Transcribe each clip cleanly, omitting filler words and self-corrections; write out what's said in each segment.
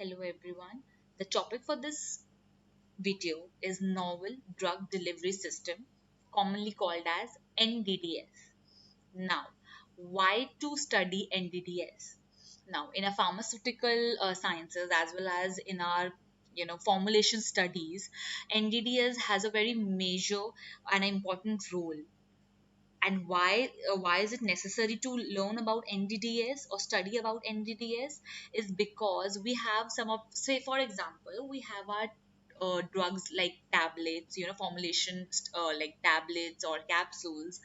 Hello everyone. The topic for this video is novel drug delivery system, commonly called as NDDS. Now, why to study NDDS? Now, in a pharmaceutical sciences as well as in our formulation studies, NDDS has a very major and important role. And why is it necessary to learn about NDDS or study about NDDS is because we have some of, say for example, we have our drugs like tablets, formulations like tablets or capsules.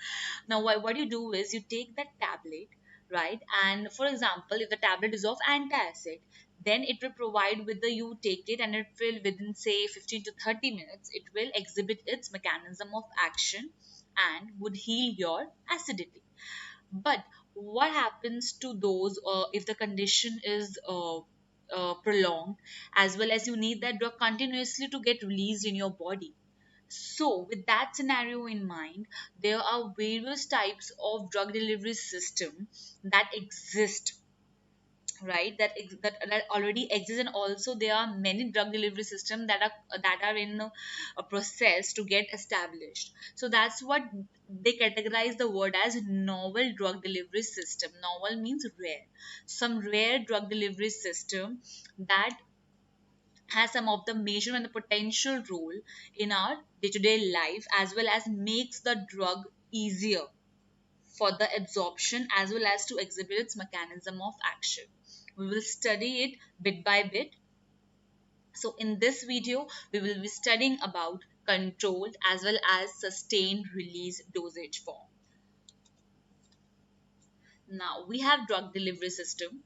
Now what you do is you take that tablet, right? And for example, if the tablet is of antacid, then it will provide with the you take it and it will within say 15 to 30 minutes it will exhibit its mechanism of action and would heal your acidity. But what happens to those if the condition is prolonged, as well as you need that drug continuously to get released in your body? So, with that scenario in mind, there are various types of drug delivery system that exist, right? That already exist, and also there are many drug delivery systems that are in a process to get established. So that's what they categorize the word as novel drug delivery system. Novel means rare. Some rare drug delivery system that has some of the major and the potential role in our day-to-day life, as well as makes the drug easier for the absorption as well as to exhibit its mechanism of action. We will study it bit by bit. So in this video, we will be studying about controlled as well as sustained release dosage form. Now we have drug delivery system.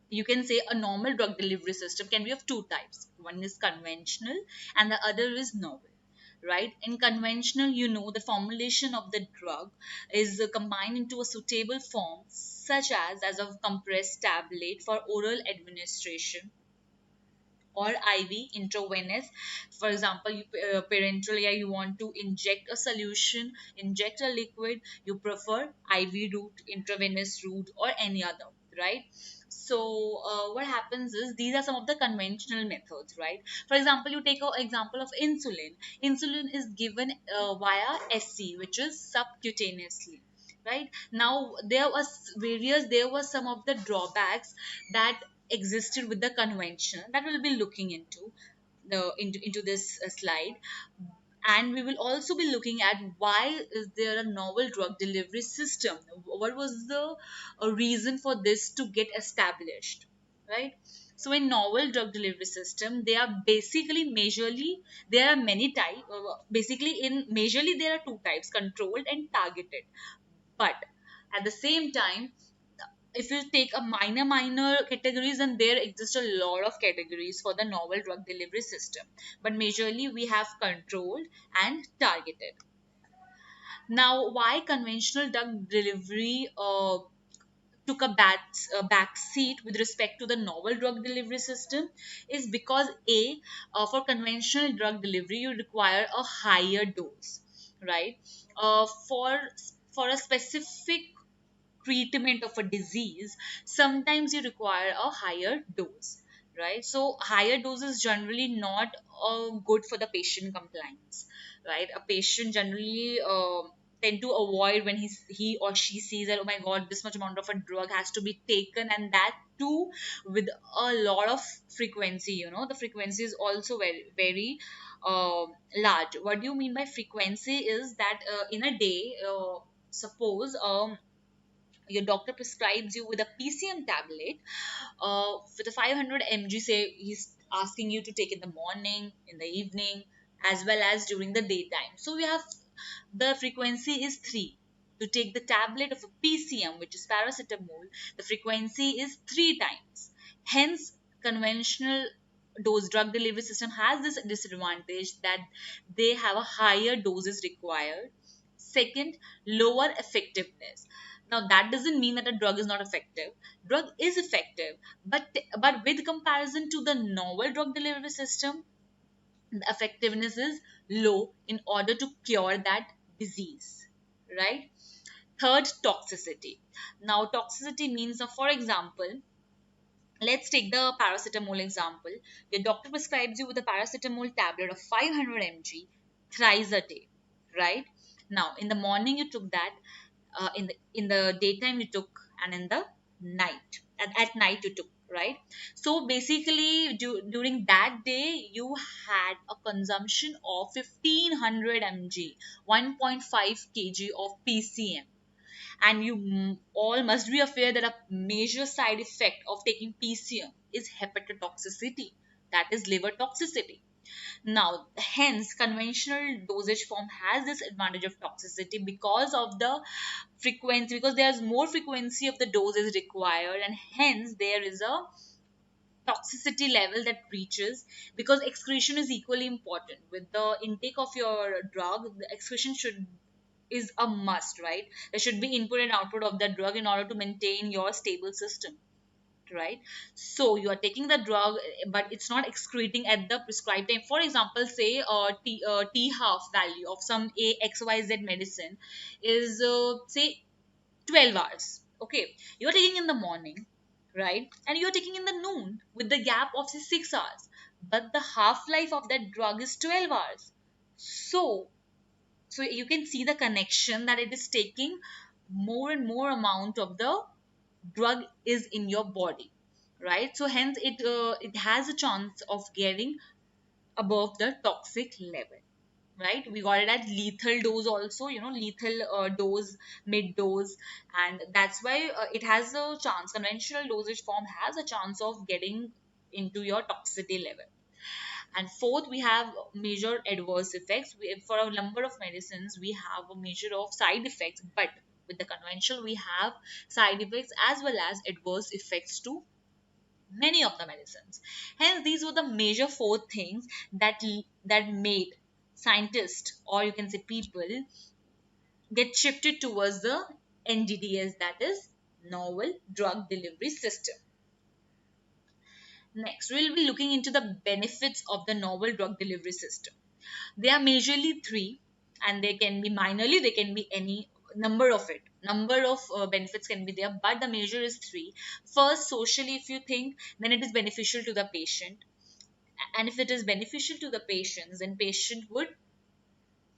You can say a normal drug delivery system can be of two types. One is conventional and the other is novel, right? In conventional, the formulation of the drug is combined into a suitable form, such as a compressed tablet for oral administration or IV intravenous. For example, parenteral, yeah, you want to inject a solution, inject a liquid, you prefer IV route, intravenous route, or any other, right? So what happens is these are some of the conventional methods, right? For example, you take an example of insulin. Insulin is given via SC, which is subcutaneously, right? Now there was some of the drawbacks that existed with the conventional that we'll be looking into this slide. And we will also be looking at why is there a novel drug delivery system, what was the reason for this to get established, right? So in novel drug delivery system, they are basically majorly, there are many types, basically in majorly there are two types, controlled and targeted. But at the same time, if you take a minor categories, and there exist a lot of categories for the novel drug delivery system, but majorly we have controlled and targeted. Now why conventional drug delivery took a back seat with respect to the novel drug delivery system is because for conventional drug delivery you require a higher dose, right? For a specific treatment of a disease, sometimes you require a higher dose, right? So higher dose is generally not good for the patient compliance, right? A patient generally tend to avoid when he or she sees that, oh my god, this much amount of a drug has to be taken, and that too with a lot of frequency. The frequency is also very large. What do you mean by frequency is that in a day, suppose your doctor prescribes you with a PCM tablet with a 500 mg, say he's asking you to take in the morning, in the evening, as well as during the daytime. So we have the frequency is 3. To take the tablet of a PCM, which is paracetamol, the frequency is 3 times. Hence, conventional dose drug delivery system has this disadvantage that they have a higher doses required. Second, lower effectiveness. Now that doesn't mean that a drug is not effective. Drug is effective, but with comparison to the novel drug delivery system, the effectiveness is low in order to cure that disease, right? Third, toxicity. Now toxicity means, for example, Let's take the paracetamol example. Your doctor prescribes you with a paracetamol tablet of 500 mg thrice a day, right? Now, in the morning you took that, in the daytime you took, and in the night, at night you took, right? So basically, during that day you had a consumption of 1500 mg, 1.5 kg of PCM. And you all must be aware that a major side effect of taking PCM is hepatotoxicity, that is liver toxicity. Now, hence, conventional dosage form has this advantage of toxicity because of the frequency, because there's more frequency of the dose is required, and hence there is a toxicity level that reaches, because excretion is equally important with the intake of your drug. The excretion should is a must, right? There should be input and output of the drug in order to maintain your stable system, right? So you are taking the drug, but it's not excreting at the prescribed time. For example, say T half value of some AXYZ medicine is say 12 hours. Okay, you're taking in the morning, right? And you're taking in the noon with the gap of say 6 hours. But the half life of that drug is 12 hours. So you can see the connection that it is taking more and more amount of the drug is in your body, right? So hence it has a chance of getting above the toxic level, right? We got it at lethal dose also, lethal dose, mid dose, and that's why it has a chance. Conventional dosage form has a chance of getting into your toxicity level. And fourth, we have major adverse effects. For a number of medicines we have a measure of side effects, but with the conventional we have side effects as well as adverse effects to many of the medicines. Hence, these were the major four things that made scientists, or you can say people, get shifted towards the NDDS, that is novel drug delivery system. Next, we'll be looking into the benefits of the novel drug delivery system. They are majorly three, and they can be minorly, they can be any number of it. Number of benefits can be there, but the major is three. First, socially, if you think, then it is beneficial to the patient. And if it is beneficial to the patients, then patient would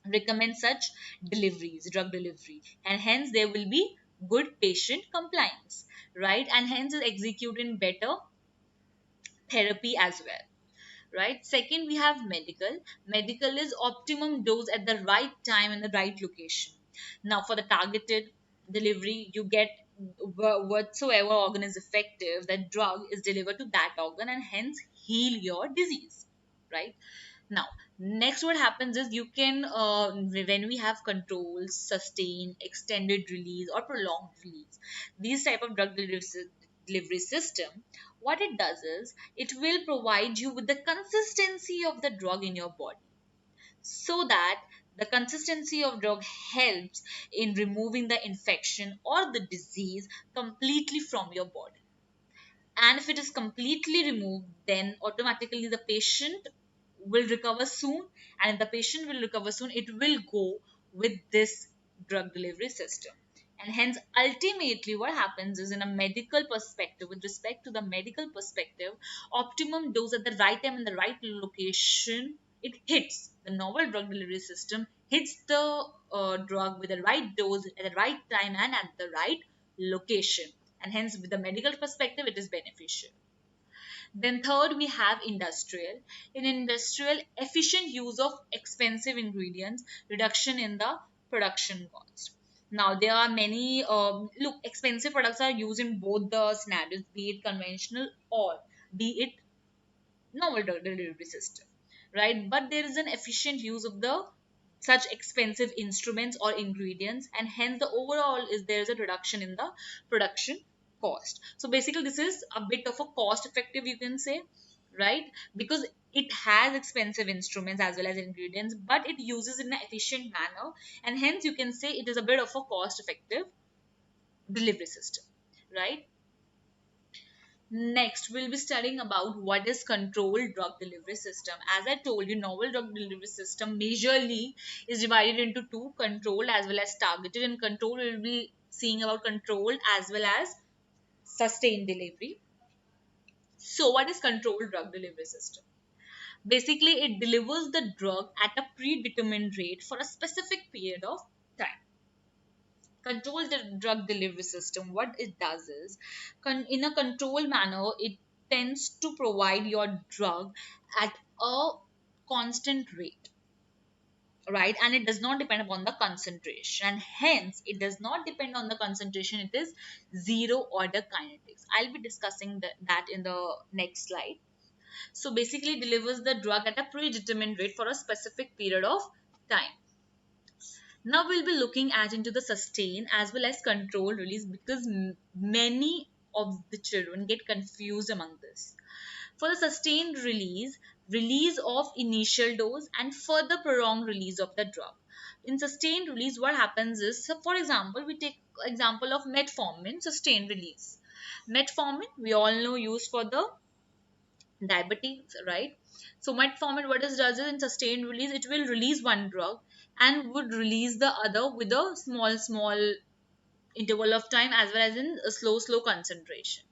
recommend such deliveries, drug delivery, and hence there will be good patient compliance, right? And hence is executing better therapy as well, right? Second, we have medical. Medical is optimum dose at the right time and the right location. Now, for the targeted delivery, you get whatsoever organ is effective, that drug is delivered to that organ and hence heal your disease, right? Now, next, what happens is you can, when we have controls, sustain, extended release, or prolonged release, these type of drug delivery system, what it does is it will provide you with the consistency of the drug in your body, so that the consistency of drug helps in removing the infection or the disease completely from your body. And if it is completely removed, then automatically the patient will recover soon, and if the patient will recover soon, it will go with this drug delivery system. And hence, ultimately what happens is, in a medical perspective, with respect to the medical perspective, optimum dose at the right time and the right location, it hits the novel drug delivery system, hits the drug with the right dose at the right time and at the right location, and hence with the medical perspective it is beneficial. Then third, we have industrial. In industrial, efficient use of expensive ingredients, reduction in the production cost. Now there are many look, expensive products are used in both the scenarios, be it conventional or be it novel drug delivery system, right? But there is an efficient use of the such expensive instruments or ingredients, and hence the overall is there is a reduction in the production cost. So basically this is a bit of a cost effective, you can say, right? Because it has expensive instruments as well as ingredients, but it uses in an efficient manner, and hence you can say it is a bit of a cost effective delivery system, right? Next, we'll be studying about what is controlled drug delivery system. As I told you, novel drug delivery system majorly is divided into two: controlled as well as targeted. And control, we'll be seeing about controlled as well as sustained delivery. So what is controlled drug delivery system? Basically, it delivers the drug at a predetermined rate for a specific period of time. Controlled drug delivery system, what it does is, in a controlled manner, it tends to provide your drug at a constant rate, right? And it does not depend upon the concentration, and hence it does not depend on the concentration. It is zero order kinetics. I'll be discussing that in the next slide. So basically, it delivers the drug at a predetermined rate for a specific period of time. Now we'll be looking at into the sustain as well as controlled release, because many of the children get confused among this. For the sustained release, release of initial dose and further prolonged release of the drug. In sustained release, what happens is, so for example, we take example of metformin sustained release. Metformin, we all know, used for the diabetes, right? So metformin, what it does is, in sustained release, it will release one drug and would release the other with a small interval of time, as well as in a slow concentration.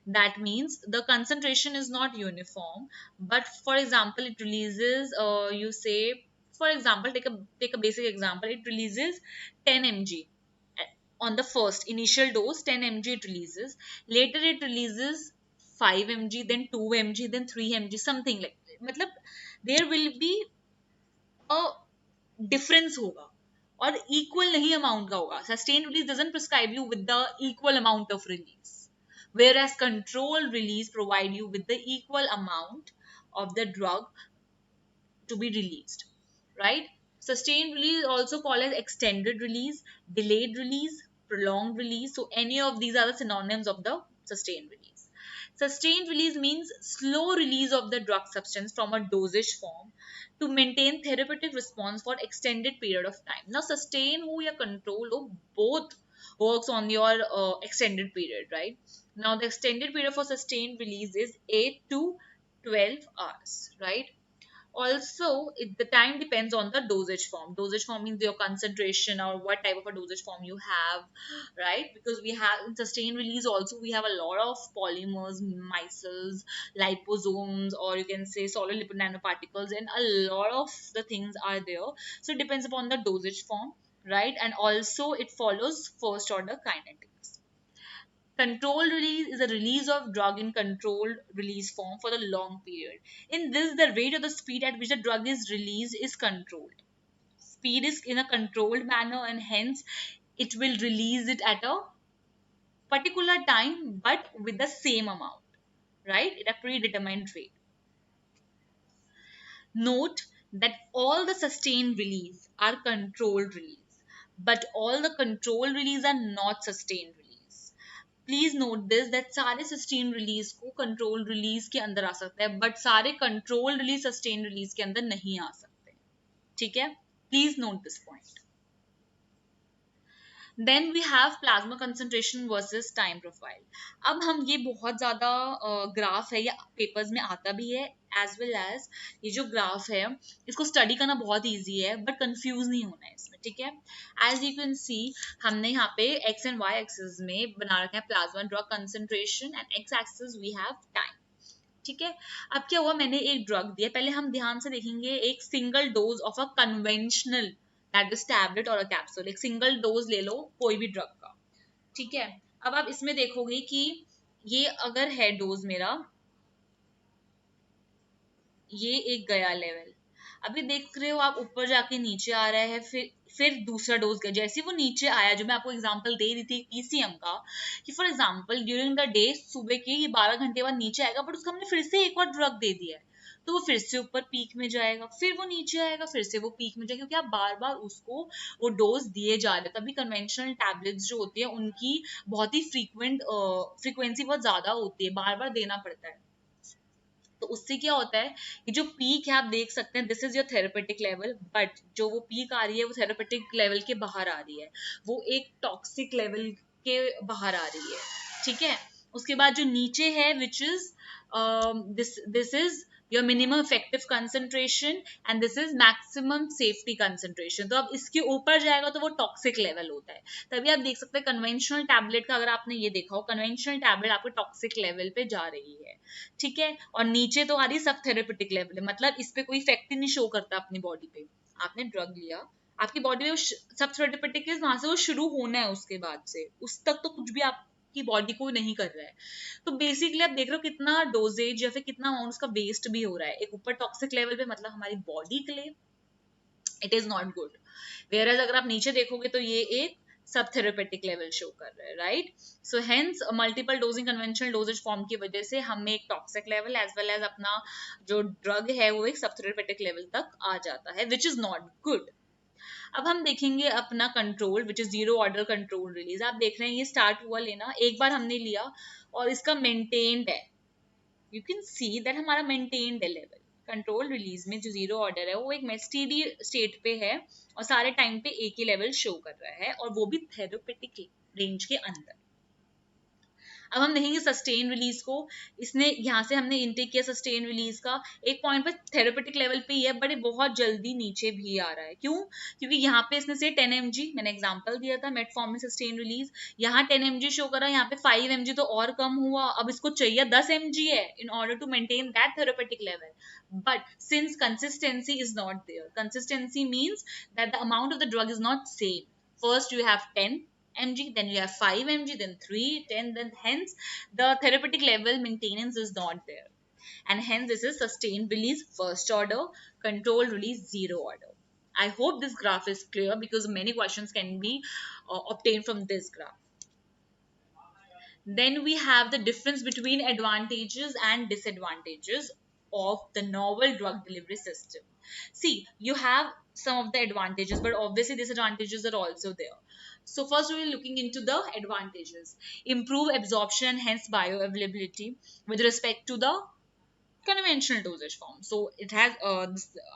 That means the concentration is not uniform, but for example, it releases, you say, for example, take a basic example, it releases 10 mg on the first initial dose. 10 mg it releases, later it releases 5 mg, then 2 mg, then 3 mg, something like that. मतलब there will be a difference होगा, और equal नहीं amount का होगा. Sustained release doesn't prescribe you with the equal amount of release, whereas controlled release provide you with the equal amount of the drug to be released, right? Sustained release also called as extended release, delayed release, prolonged release. So any of these are the synonyms of the sustained release. Sustained release means slow release of the drug substance from a dosage form to maintain therapeutic response for extended period of time. Now sustain हो या control हो, both works on your extended period, right? Now the extended period for sustained release is 8 to 12 hours, right? Also, the time depends on the dosage form. Dosage form means your concentration or what type of a dosage form you have, right? Because we have in sustained release also, we have a lot of polymers, micelles, liposomes, or you can say solid lipid nanoparticles, and a lot of the things are there. So it depends upon the dosage form, right? And also it follows first order kinetics. Controlled release is a release of drug in controlled release form for the long period. In this, the rate or the speed at which the drug is released is controlled. Speed is in a controlled manner, and hence it will release it at a particular time but with the same amount, right? At a predetermined rate. Note that all the sustained release are controlled release, but all the controlled release are not sustained release. Please note this that सारे sustain release को control release के अंदर आ सकता है, but सारे control release sustain release के अंदर नहीं आ सकते. ठीक है, please note this point. Then we have plasma concentration versus time profile. अब हम ये बहुत ज़्यादा ग्राफ है या पेपर्स में आता भी है, एज वेल एज ये जो ग्राफ है इसको स्टडी करना बहुत ईजी है, बट कंफ्यूज नहीं होना है इसमें. ठीक है, एज यू कैन सी हमने यहाँ पे एक्स एंड वाई एक्सिस में बना रखा है plasma drug concentration, and X axis we have time. ठीक है, अब क्या हुआ, मैंने एक ड्रग दिया. पहले हम ध्यान से देखेंगे एक single dose of a conventional that is tablet और अ कैप्सूल. एक सिंगल डोज ले लो कोई भी ड्रग का. ठीक है, अब आप इसमें देखोगे कि ये अगर है डोज मेरा, ये एक गया लेवल. अभी देख रहे हो आप ऊपर जाके नीचे आ रहा है, फिर दूसरा डोज गया. जैसे वो नीचे आया, जो मैं आपको एग्जांपल दे रही थी पीसीएम का, कि for example during the day सुबह के ये 12 घंटे बाद नीचे आएगा, बट उसको हमने फिर से एक और ड्रग दे दिया है, तो वो फिर से ऊपर पीक में जाएगा, फिर वो नीचे आएगा, फिर से वो पीक में जाएगा, क्योंकि आप बार बार उसको वो डोज दिए जा रहे हैं. तभी कन्वेंशनल टैबलेट्स जो होती है उनकी बहुत ही फ्रीक्वेंसी बहुत ज्यादा होती है, बार बार देना पड़ता है. तो उससे क्या होता है कि जो पीक है आप देख सकते हैं, this is your therapeutic level, but जो वो पीक आ रही है वो थेरेपेटिक लेवल के बाहर आ रही है, वो एक टॉक्सिक लेवल के बाहर आ रही है. ठीक है, उसके बाद जो नीचे है which is this is your minimum effective concentration and this is maximum safety concentration. तो अब इसके ऊपर जाएगा तो वो टॉक्सिक लेवल होता है। तभी आप देख सकते हैं कन्वेंशनल टैबलेट का, अगर आपने ये देखा हो, कन्वेंशनल टैबलेट आपके टॉक्सिक लेवल पे जा रही है, ठीक है, और नीचे तो आ रही सब थेरेपेटिक लेवल है, मतलब इस पे कोई इफेक्ट ही नहीं शो करता अपनी बॉडी पे। आपने ड्रग लिया, आपकी बॉडी में सब थेरेपेटिक वहां से वो शुरू होना है, उसके बाद से उस तक तो कुछ भी आपकी बॉडी को नहीं कर रहा है। तो बेसिकली आप देख रहे हो कितना डोजेज या फिर कितना अमाउंट उसका वेस्ट भी हो रहा है एक ऊपर टॉक्सिक लेवल पे, मतलब हमारी बॉडी के लिए it is not good. Where अगर आप नीचे देखोगे तो ये एक सब थेरेपेटिक लेवल शो कर रहा है, right. So hence multiple dosing conventional doses form की वजह से हमें एक toxic level as well as अपना जो ड्रग है वो एक सब थेरेपेटिक लेवल तक आ जाता है, विच इज नॉट गुड। अब हम देखेंगे अपना control which is zero order control release. आप देख रहे हैं ये स्टार्ट हुआ लेना, एक बार हमने लिया और इसका मेंटेन्ड है, यू कैन सी दैट हमारा मेंटेन्ड है लेवल। कंट्रोल रिलीज में जो जीरो ऑर्डर है वो एक स्टेडी स्टेट पे है और सारे टाइम पे एक ही लेवल शो कर रहा है, और वो भी थेरेपेटिक रेंज के अंदर। अब हम देखेंगे सस्टेन रिलीज को। इसने यहाँ से हमने इनटेक किया सस्टेन रिलीज का, एक पॉइंट पर थेरेपेटिक लेवल पे ही है, बट बहुत जल्दी नीचे भी आ रहा है। क्यों? क्योंकि यहाँ पे इसने से 10 mg, मैंने एग्जांपल दिया था मेटफॉर्मिन सस्टेन रिलीज, यहाँ 10 mg शो करा, यहाँ पे 5 mg तो और कम हुआ। अब इसको चाहिए 10 mg है in order to maintain that therapeutic level, but since consistency is not there, consistency means that the amount of the drug is not same. First you have 10 mg, then you have 5 mg, then 3, 10, then hence the therapeutic level maintenance is not there, and hence this is sustained release first order, controlled release zero order. I hope this graph is clear because many questions can be obtained from this graph. Then we have the difference between advantages and disadvantages of the novel drug delivery system. See, you have some of the advantages, but obviously disadvantages are also there. So first we are looking into the advantages. Improve absorption and hence bioavailability with respect to the conventional dosage form. So it has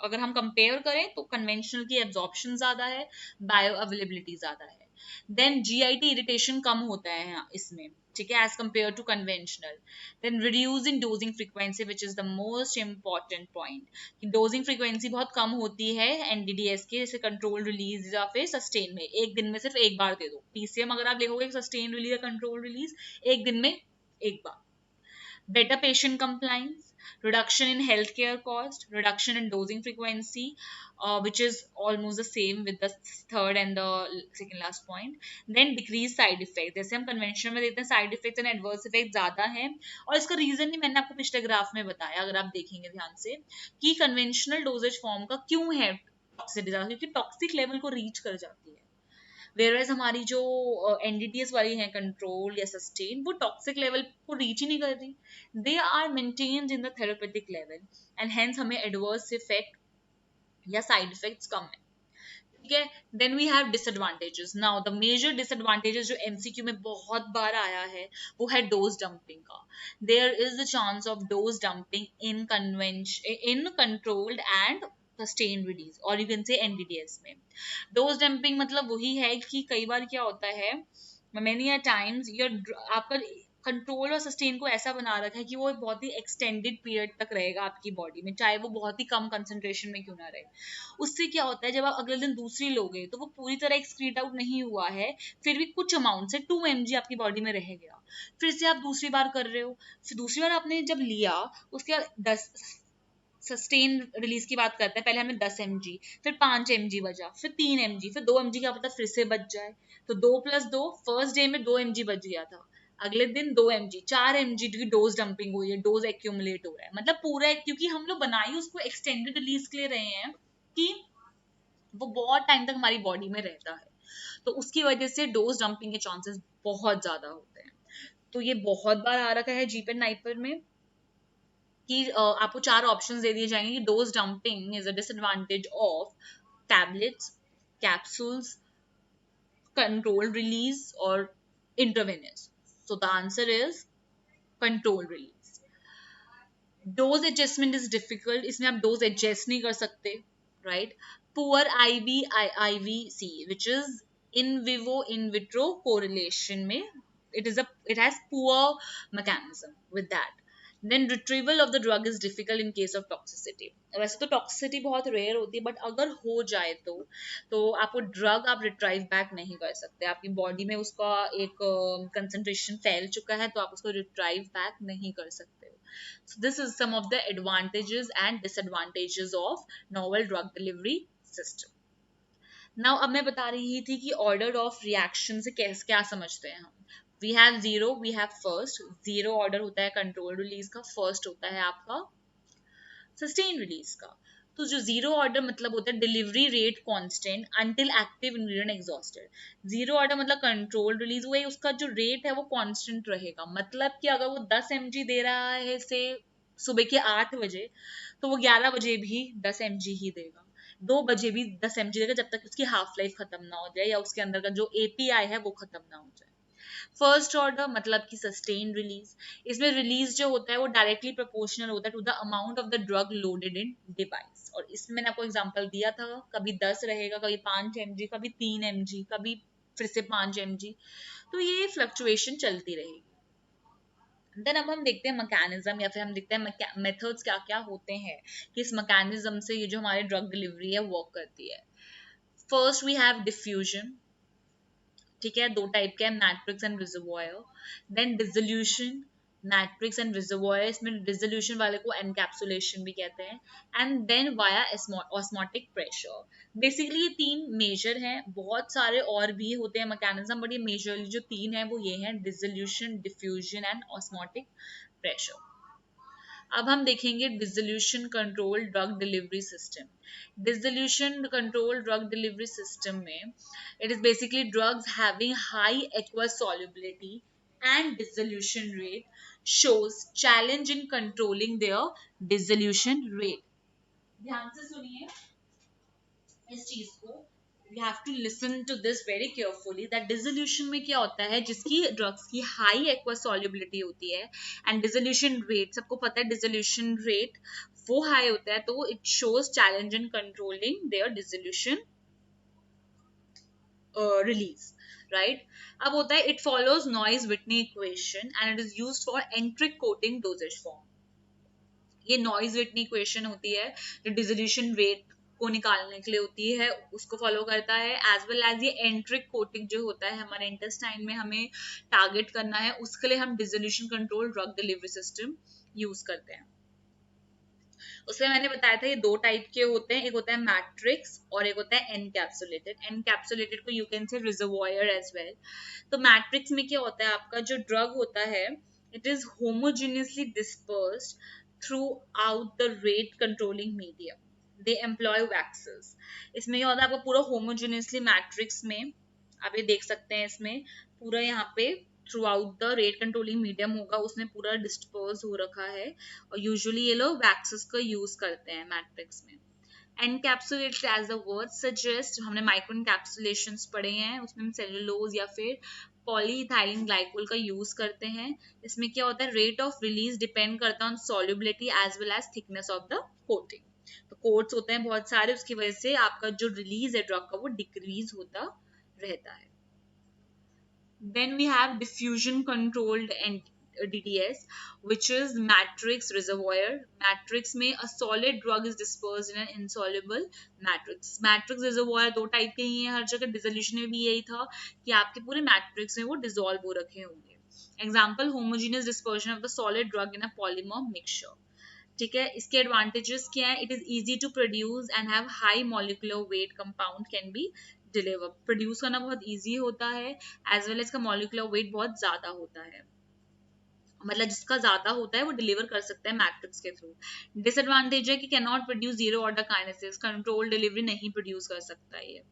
अगर हम compare करें तो conventional की absorption ज़्यादा है, bioavailability ज़्यादा है। Then GIT irritation कम होता है यहाँ इसमें, ठीक है, as compared to conventional. Then reducing dosing frequency which is the most important point, कि dosing frequency बहुत कम होती है NDDS के, जैसे control release या फिर sustain में, एक दिन में सिर्फ एक बार दे दो। PCM अगर आप देखोगे sustain release या control release एक दिन में एक बार। Better patient compliance, reduction in healthcare cost, reduction in dosing frequency, which is almost the same with the third and the second last point. Then decrease side effect, जैसे हम conventional में देखते हैं side effects and adverse effects ज़्यादा हैं, और इसका reason भी मैंने आपको पिछले ग्राफ में बताया, अगर आप देखेंगे ध्यान से, कि conventional dosage form का क्यों है toxicity ज़्यादा, क्योंकि toxic level को reach कर जाती है। वेरएज हमारी जो एनडीटीएस वाली है कंट्रोल या सस्टेन, वो टॉक्सिक लेवल को रीच ही नहीं कर रही, they are maintained in the therapeutic level, and hence हमें एडवर्स इफेक्ट या साइड इफेक्ट्स कम है, ठीक है। Then we have disadvantages. Now the major disadvantages जो एमसीक्यू में बहुत बार आया है वो है डोज डंपिंग का। There is the chance of dose dumping in controlled and sustain release, और यू कैन से एनडीडीएस में। डोज डंपिंग मतलब वही है कि कई बार क्या होता है, मेनी अ टाइम्स योर आपका कंट्रोल और सस्टेन को ऐसा बना रखा है कि वो बहुत ही एक्सटेंडेड पीरियड तक रहेगा आपकी बॉडी में, चाहे वो बहुत ही कम कंसंट्रेशन में क्यों ना रहे। उससे क्या होता है, जब आप अगले दिन दूसरी लोगे तो वो पूरी तरह एक्सक्रीट आउट नहीं हुआ है, फिर भी कुछ अमाउंट से 2 mg आपकी बॉडी में रह गया, फिर से आप दूसरी बार कर रहे हो, फिर दूसरी बार आपने जब लिया उसके बाद 10 सस्टेन रिलीज की बात करते हैं, पहले हमें 10 mg, फिर 5 mg बचा, फिर 3 mg, फिर 2 mg, क्या पता फिर से बच जाए, तो 2 + 2 फर्स्ट डे में 2 mg बच गया था, अगले दिन 2 mg, 4 mg की डोज डंपिंग हुई है, डोज एक्यूमुलेट हो रहा है, मतलब पूरा, क्योंकि हम लोग बनाई उसको एक्सटेंडेड रिलीज के लिए रहे हैं कि वो बहुत टाइम तक हमारी बॉडी में रहता है, तो उसकी वजह से डोज डंपिंग के चांसेस बहुत ज्यादा होते हैं। तो ये बहुत बार आ रखा है जीपेन नाइपर में कि आपको 4 ऑप्शंस दे दिए जाएंगे कि dose dumping is a disadvantage of tablets, capsules, control release और intravenous. So the answer is control release. Dose adjustment is difficult, इसमें आप डोज एडजस्ट नहीं कर सकते, right. Poor IVC which is in vivo in vitro correlation में, it has poor mechanism with that. Then retrieval of the drug is difficult in case of toxicity. वैसे तो toxicity बहुत rare होती है, but अगर हो जाए तो आपको ड्रग आप रिट्राइव बैक नहीं कर सकते, आपकी बॉडी में उसका एक कंसंट्रेशन फैल चुका है, तो आप उसको रिट्राइव बैक नहीं कर सकते हो। So this is some of the advantages and disadvantages of novel drug delivery system. Now अब मैं बता रही थी कि ऑर्डर ऑफ रिएक्शन से क्या समझते हैं हम। We have zero, we have first. Zero order होता है कंट्रोल रिलीज का, फर्स्ट होता है आपका सस्टेन रिलीज का। तो जो जीरो ऑर्डर मतलब होता है delivery rate constant until active ingredient exhausted. Zero order मतलब कंट्रोल रिलीज हुआ है, उसका जो रेट है वो कांस्टेंट रहेगा। मतलब कि अगर वो 10 mg दे रहा है से सुबह के 8 बजे, तो वो 11 बजे भी 10 mg ही देगा, 2 बजे भी 10 mg देगा, जब तक उसकी हाफ लाइफ खत्म ना हो जाए या उसके अंदर का जो एपीआई है वो खत्म ना हो जाए। फर्स्ट ऑर्डर मतलब कि सस्टेन रिलीज। इसमें रिलीज जो होता है वो डायरेक्टली प्रोपोर्शनल होता है to the amount of the drug loaded in device. और इसमें मैंने आपको एग्जांपल दिया था, कभी 10 रहेगा, कभी 5 mg, कभी 3 mg, कभी फिर से 5 mg। तो ये फ्लक्चुएशन चलती रहेगी। देन अब हम देखते हैं मैकेनिज्म, या फिर हम देखते हैं मेथड्स क्या क्या होते हैं, किस मैकेनिज्म से ये जो हमारे ड्रग डिलीवरी है वर्क करती है। फर्स्ट वी हैव डिफ्यूजन, ठीक है, दो टाइप के, matrix and reservoir. Then dissolution, matrix and reservoir, इसमें डिसोल्यूशन वाले को एनकैप्सुलेशन भी कहते हैं। And then via osmotic pressure. Basically ये तीन मेजर हैं, बहुत सारे और भी होते हैं मैकेनिज्म, बट ये मेजरली जो तीन है वो ये हैं, dissolution, diffusion and osmotic pressure. अब हम देखेंगे dissolution control drug delivery system. Dissolution control drug delivery system में it is basically drugs having high aqueous solubility and dissolution rate shows challenge in controlling their dissolution rate। ध्यान से सुनिए इस चीज को, you have to listen to this very carefully that dissolution में क्या होता है, जिसकी ड्रग्स की हाई एक्वा सॉल्युबिलिटी होती है एंड डिसोल्यूशन रेट, सबको पता है डिसोल्यूशन रेट वो हाई होता है, तो it shows challenge in controlling their dissolution release, right. अब होता है it follows Noyes Whitney equation and it is used for enteric coating doses form. ये नॉइज विटनी इक्वेशन होती है जो डिसोल्यूशन रेट को निकालने के लिए होती है, उसको फॉलो करता है, एज वेल एज ये एंट्रिक कोटिंग जो होता है हमारे इंटेस्टाइन में हमें टारगेट करना है, उसके लिए हम dissolution control drug delivery system use करते हैं। उसमें मैंने बताया था ये दो टाइप के होते हैं, एक होता है मैट्रिक्स और एक होता है एनकैप्सुलेटेड। एनकैप्सुलेटेड को you can say reservoir as well. तो मैट्रिक्स में क्या होता है, आपका जो ड्रग होता है it is homogeneously dispersed throughout the rate controlling medium. They employ waxes. इसमें क्या होता है, आपको पूरा होमोजेनियसली मैट्रिक्स में आप ये देख सकते हैं, इसमें पूरा यहाँ पे through out the rate controlling medium होगा, उसमें पूरा डिस्पर्स हो रखा है, और यूजुअली ये लोग वैक्सेस का यूज करते हैं मैट्रिक्स में। Encapsulated as the word suggest, हमने माइक्रो एनकैप्सुलेशंस पढ़े हैं, उसमें हम सेलुलोज या फिर पॉलीइथाइलिन ग्लाइकोल का यूज करते हैं। इसमें क्या होता है, रेट ऑफ रिलीज डिपेंड करता है on solubility as well as thickness of the coating. तो कोट्स होते हैं बहुत सारे, उसकी वजह से आपका जो रिलीज है ड्रग का वो डिक्रीज होता रहता है। Then we have diffusion controlled and DDS, which is matrix reservoir. Matrix में a solid drug is dispersed in an insoluble matrix. Matrix reservoir दो टाइप के ही हैं हर जगह, डिसोल्यूशन में भी यही था कि आपके पूरे मैट्रिक्स में वो डिसॉल्व हो रखे होंगे। Example, homogeneous dispersion of the solid drug in a polymer mixture. ठीक है, इसके एडवांटेजेस क्या है, it is easy to produce and have high molecular weight, compound can be deliver, produce करना बहुत इजी होता है, एज वेल इसका मॉलिक्यूलर वेट बहुत ज्यादा होता है, मतलब जिसका ज्यादा होता है वो डिलीवर कर सकते हैं मैट्रिक्स के थ्रू। डिसएडवांटेज है कि can not produce zero order kinesis, control delivery नहीं प्रोड्यूस कर सकता है ये।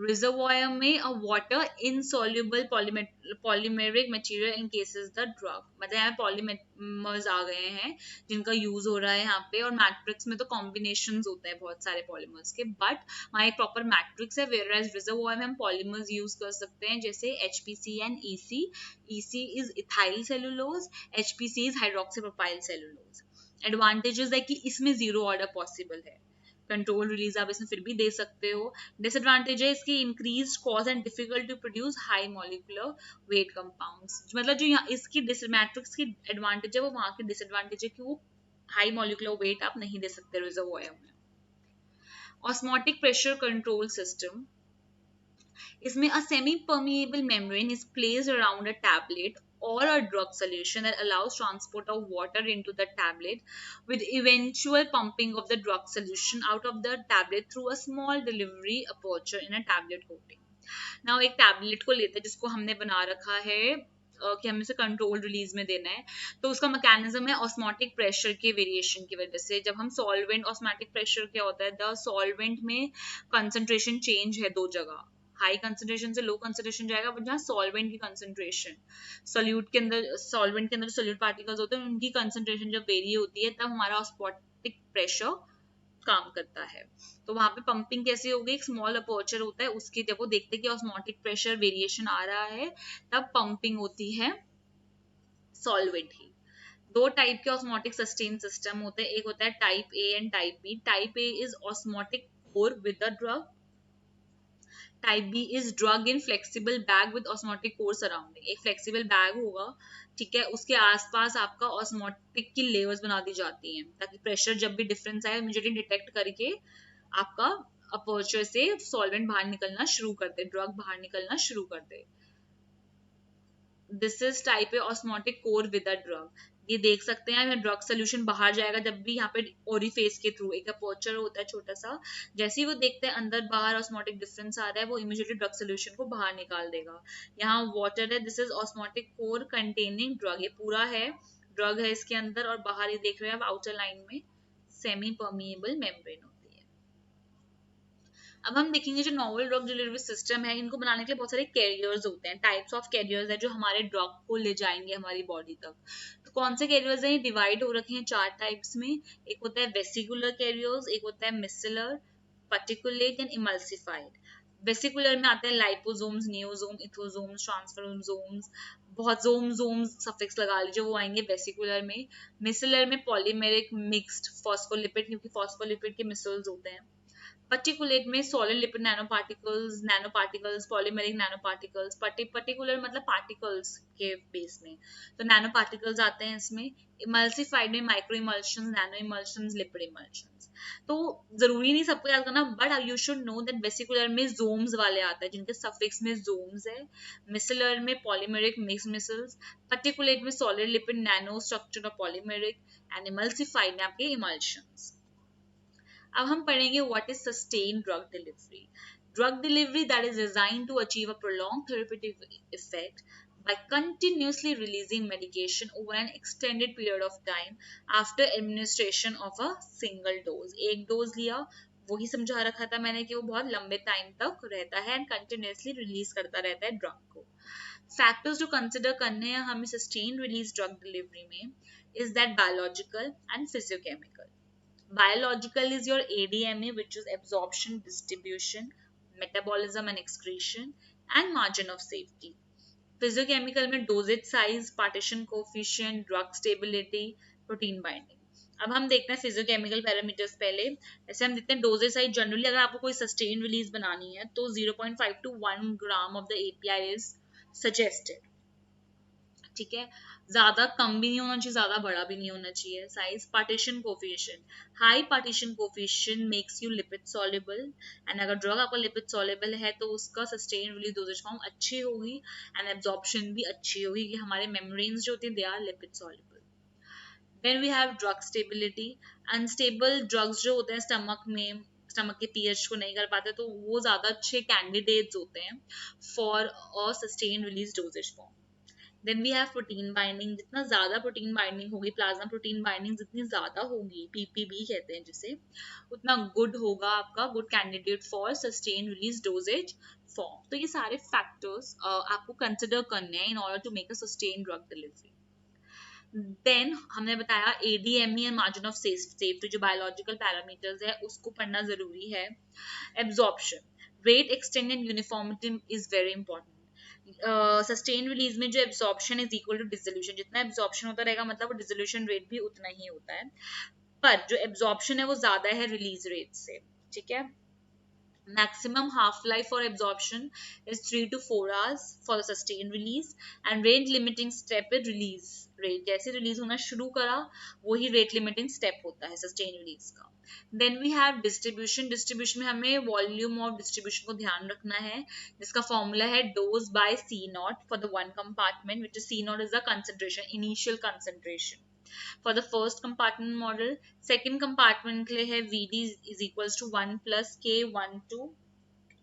रिजर्वॉयर में अ water insoluble polymeric material in cases the drug, मतलब यहाँ पॉलीमर्स आ गए हैं जिनका यूज हो रहा है यहाँ पे, और मैट्रिक्स में तो कॉम्बिनेशंस होते हैं बहुत सारे पॉलीमर्स के, बट हमारा एक प्रॉपर मैट्रिक्स है, वेयर एज रिजर्वॉयर में हम पॉलीमर्स यूज कर सकते हैं, जैसे HPC and EC। EC is ethyl cellulose, HPC is hydroxy propyl cellulose. Advantages है कि इसमें जीरो ऑर्डर पॉसिबल है, कंट्रोल रिलीज आप इसमें फिर भी दे सकते हो। डिसएडवांटेज है इसकी increase cost and difficult to produce high molecular weight compounds. मतलब जो यहाँ इसकी मैट्रिक्स की एडवांटेज है वो वहां की डिसएडवांटेज है कि वो हाई मॉलिक्यूलर वेट आप नहीं दे सकते रिजर्वोयर में। ऑस्मोटिक प्रेशर कंट्रोल सिस्टम, इसमें a semi-permeable membrane is placed around a tablet or a drug solution that allows transport of water into the tablet with eventual pumping of the drug solution out of the tablet through a small delivery aperture in a tablet coating. Now एक tablet को लेते हैं जिसको हमने बना रखा है कि हमें इसे कंट्रोल रिलीज में देना है, तो उसका मैकेनिज्म है ऑस्मोटिक प्रेशर के वेरिएशन की वजह से। जब हम सॉल्वेंट, ऑस्मोटिक प्रेशर क्या होता है, द सॉल्वेंट में कंसंट्रेशन चेंज है दो जगह, हाई कंसंट्रेशन से लो कंसंट्रेशन जाएगा, बट जहाँ सॉल्वेंट की कंसंट्रेशन सॉल्यूट के अंदर, सॉल्वेंट के अंदर सॉल्यूट पार्टिकल्स होते हैं उनकी कंसंट्रेशन जब वेरी होती है तब हमारा ऑस्मोटिक प्रेशर काम करता है। तो वहां पे पंपिंग कैसे होगी, एक स्मॉल अपर्चर होता है उसके, जब वो देखते हैं कि ऑस्मोटिक प्रेशर वेरिएशन आ रहा है तब पंपिंग होती है सॉल्वेंट ही। दो टाइप के ऑस्मोटिक सस्टेन सिस्टम होते हैं, एक होता है type A and type B. Type A is osmotic core with the drug, type B is drug in flexible bag with osmotic core surrounding. एक फ्लेक्सिबल बैग होगा, ठीक है, उसके आसपास आपका ऑस्मोटिक की लेयर्स बना दी जाती हैं ताकि प्रेशर जब भी डिफरेंस आए इमीडिएटली डिटेक्ट करके आपका अपर्चर से सॉल्वेंट बाहर निकलना शुरू कर दे, ड्रग बाहर निकलना शुरू कर दे। This is type A osmotic core with a drug. ये देख सकते हैं ड्रग सोल्यूशन बाहर जाएगा जब भी यहाँ पे ओरिफेस के थ्रू एक अपर्चर होता है छोटा सा, जैसे ही वो देखते हैं अंदर बाहर ऑस्मोटिक डिफरेंस आ रहा है वो इमीडिएटली ड्रग सोल्यूशन को बाहर निकाल देगा। यहाँ वाटर है, this is osmotic core containing drug, ये पूरा है ड्रग है इसके अंदर, और बाहर ये देख रहे हैं आप आउटर लाइन में सेमी परमिएबल मेम्ब्रेन होती है। अब हम देखेंगे जो नॉवल ड्रग डिलीवरी सिस्टम है, इनको बनाने के लिए बहुत सारे कैरियर्स होते हैं, टाइप्स ऑफ कैरियर्स है जो हमारे ड्रग को ले जाएंगे हमारी बॉडी तक। तो कौन से कैरियर्स हैं, डिवाइड हो रखे हैं चार टाइप्स में। एक होता है वेसिकुलर कैरियर्स, एक होता है micellar, particulate and emulsified. Vesicular में आते हैं लाइपोसोम्स, नियोसोम, इथोसोम्स, ट्रांसफरोसोम्स, बहुत जोम्स सफिक्स लगा लीजिए, वो आएंगे वेसिकुलर में। मिसलर में पॉलीमेरिक मिक्स्ड फॉस्फोलिपिड, क्योंकि फॉस्फोलिपिड के मिसल्स होते हैं। पर्टिकुलेट में solid lipid nano particles, polymeric nano particles, particular मतलब पार्टिकल्स के बेस में, तो नैनो पार्टिकल्स आते हैं इसमें। इमल्सिफाइड में micro emulsions, nano emulsions, lipid emulsions. तो जरूरी नहीं सबको याद करना, but you should know that vesicular में जोम्स वाले आते हैं जिनके सफिक्स में जोम्स है। मिसलर में पॉलीमेरिक मिक्स मिसल्स, पर्टिकुलेट में सॉलिड लिपिड नैनो स्ट्रक्चर और पॉलीमेरिक, एंड इमल्सिफाइड में आपके इमल्शंस। अब हम पढ़ेंगे what is sustained drug delivery. Drug delivery that is designed to achieve a prolong therapeutic effect by continuously releasing medication over an extended period of time after administration of a single dose। एक dose लिया, वही समझा रखा था मैंने कि वो बहुत लंबे टाइम तक रहता है एंड कंटिन्यूसली रिलीज करता रहता है ड्रग को। फैक्टर्स जो कंसिडर करने हैं हमें सस्टेन्ड रिलीज ड्रग डिलीवरी में is that biological and physiochemical. Biological is your ADMA, which is absorption, distribution, metabolism and excretion, and margin of safety. Physiochemical में dosage size, partition coefficient, drug stability, protein binding. अब हम देखते हैं physiochemical parameters पहले। ऐसे हम देखते हैं डोजेज साइज, जनरली अगर आपको कोई सस्टेन रिलीज बनानी है तो 0.5 to 1 gram of the API is suggested, ठीक है, ज्यादा कम भी नहीं होना चाहिए, ज्यादा बड़ा भी नहीं होना चाहिए। Size, partition coefficient, high partition coefficient makes you lipid soluble, and अगर ड्रग आपका लिपिड सॉल्युबल है तो उसका सस्टेन रिलीज डोजेज फॉर्म अच्छी होगी एंड एब्जॉर्प्शन भी अच्छी होगी कि हमारे मेम्ब्रेन्स जो होती है they are lipid soluble. Then we have drug stability. Unstable drugs जो होते हैं स्टमक के पीएच को नहीं कर पाते तो वो ज्यादा अच्छे कैंडिडेट्स होते हैं for a sustain release dosage form. Then we have protein binding. जितना ज्यादा प्रोटीन बाइंडिंग होगी, प्लाज्मा प्रोटीन बाइंडिंग जितनी ज्यादा होगी, पीपीबी कहते हैं जिसे, उतना गुड होगा आपका, good candidate for sustain release dosage form. तो ये सारे फैक्टर्स आपको कंसिडर करने हैं in order to make a sustain drug delivery. Then हमने बताया ADME and margin of safety, जो बायोलॉजिकल पैरामीटर्स है उसको पढ़ना जरूरी है। Absorption, rate, extent and uniformity is very important. Sustain release में जो absorption is equal to dissolution, जितना एब्जॉर्प्शन होता रहेगा मतलब वो डिसोल्यूशन रेट भी उतना ही होता है। पर जो एब्जॉर्प्शन है वो ज्यादा है रिलीज रेट से, ठीक है। Maximum half-life for absorption is 3 to 4 hours for the sustained release, and rate limiting step है release rate. जैसे release होना शुरू करा वही rate limiting step होता है sustained release का. Then we have distribution. Distribution में हमें volume of distribution को ध्यान रखना है, जिसका formula है dose by C naught for the one compartment, which is C naught is the concentration, initial concentration. For the first compartment model, second compartment के लिए है Vd is equals to 1 plus K12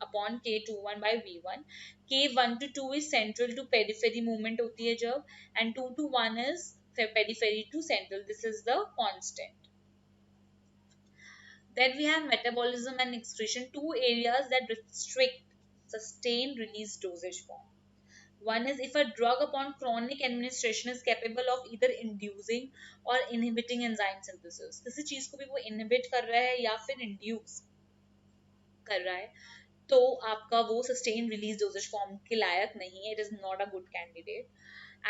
upon K21 by V1. K1 to 2 is central to periphery movement होती है जब, and 2 to 1 is periphery to central. This is the constant. Then we have metabolism and excretion, two areas that restrict sustained release dosage form. One is if a drug upon chronic administration is capable of either inducing or inhibiting enzyme synthesis. किसी चीज को भी वो inhibit कर रहा है या फिर induce कर रहा है तो आपका वो sustained release dosage form के लायक नहीं है. It is not a good candidate.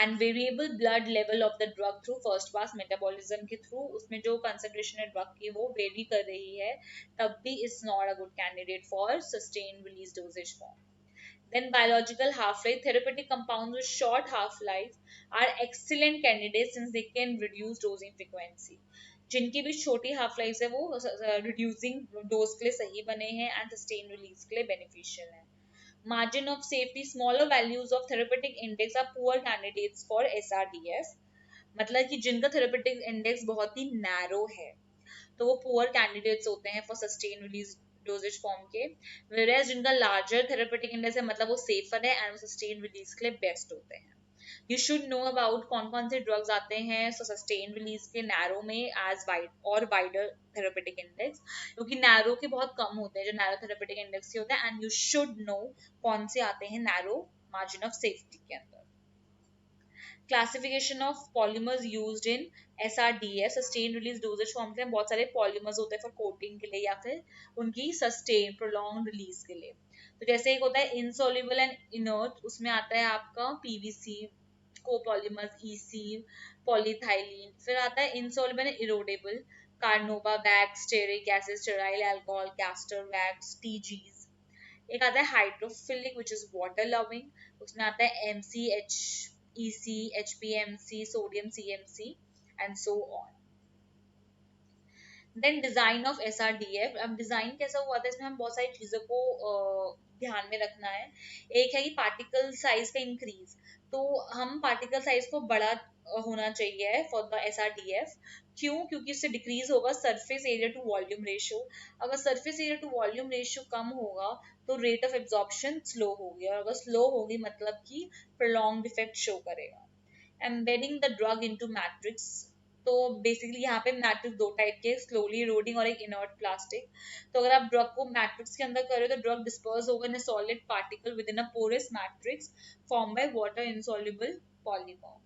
And variable blood level of the drug through first pass metabolism के through उसमें जो concentration है drug की वो vary कर रही है तब भी is not a good candidate for sustained release dosage form. Then biological half-life, therapeutic compounds with short half-life are excellent candidates since they can reduce dosing frequency. जिनकी भी छोटी हाफ लाइफ है वो रिड्यूसिंग डोज के लिए सही बने हैं एंड सस्टेन रिलीज के लिए बेनिफिशियल है. Margin of safety, smaller values of therapeutic index are poor candidates for SRDF. मतलब कि जिनका therapeutic index बहुत ही narrow है तो वो पुअर कैंडिडेट्स होते हैं for sustain release dosage form के, whereas जिनका लार्जर थेरेपेटिक इंडेक्स है मतलब वो सेफर है एंड वो सस्टेन रिलीज के लिए बेस्ट होते हैं. यू शुड नो अबाउट कौन कौन से ड्रग्स आते हैं सस्टेन रिलीज के नैरो में एज वाइड और वाइडर थेरेपेटिक इंडेक्स, क्योंकि नैरो के बहुत कम होते हैं जो नैरो थेरेपेटिक इंडेक्स के होते हैं, एंड यू शुड नो कौन से आते हैं नैरो मार्जिन ऑफ सेफ्टी के अंदर. Classification of polymers used in SRDF sustain release dosage form के बहुत सारे पॉलीमर्स होते हैं फॉर कोटिंग के लिए या फिर उनकी सस्टेन प्रोलॉन्ग रिलीज के लिए. तो जैसे एक होता है इनसॉल्युबल एंड इनर्ट, उसमें आता है आपका PVC, कोपॉलीमर्स EC, पॉलीथाइलीन. फिर आता है insoluble and erodible, carnauba wax, stearic acid, stearyl alcohol, castor wax, TGs. एक आता है hydrophilic which is water loving, उसमें आता है MCH, EC, HPMC, sodium CMC and so on. Then design of SRDF. अब डिजाइन कैसा हुआ था, इसमें हम बहुत सारी चीजों को ध्यान में रखना है. एक है कि पार्टिकल साइज का इंक्रीज, तो हम पार्टिकल साइज को बड़ा होना चाहिए फॉर द SRDF. क्यों? क्योंकि इससे डिक्रीज होगा surface area to volume ratio. अगर surface area to volume ratio कम होगा तो रेट ऑफ एब्जॉर्प्शन स्लो होगी, और अगर स्लो होगी मतलब कि प्रोलॉन्ग्ड इफेक्ट शो करेगा. Embedding the drug into matrix, तो बेसिकली यहाँ पे मैट्रिक्स दो टाइप के, स्लोली इरोडिंग और एक इनर्ट प्लास्टिक. तो अगर आप ड्रग को मैट्रिक्स के अंदर करो तो ड्रग डिस्पर्स होगा in a solid particle with in a porous matrix form by water insoluble polymer.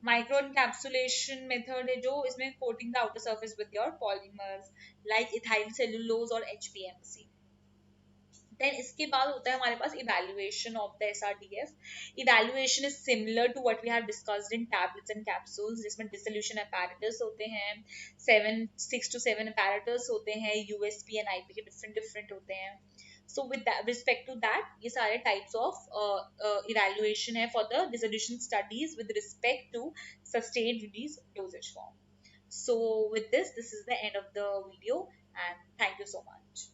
Micro encapsulation method है जो इसमें coating the outer surface with your polymers like ethyl cellulose और HPMC. Then इसके बाद होता है हमारे पास evaluation of the SRDF. Evaluation is similar to what we have discussed in tablets and capsules, जिसमें dissolution apparatus होते हैं, 6 to 7 apparatus होते हैं, USP and IP के different होते हैं. So with that respect to that, ये सारे types of evaluation है for the dissolution studies with respect to sustained release dosage form. So with this is the end of the video, and thank you so much.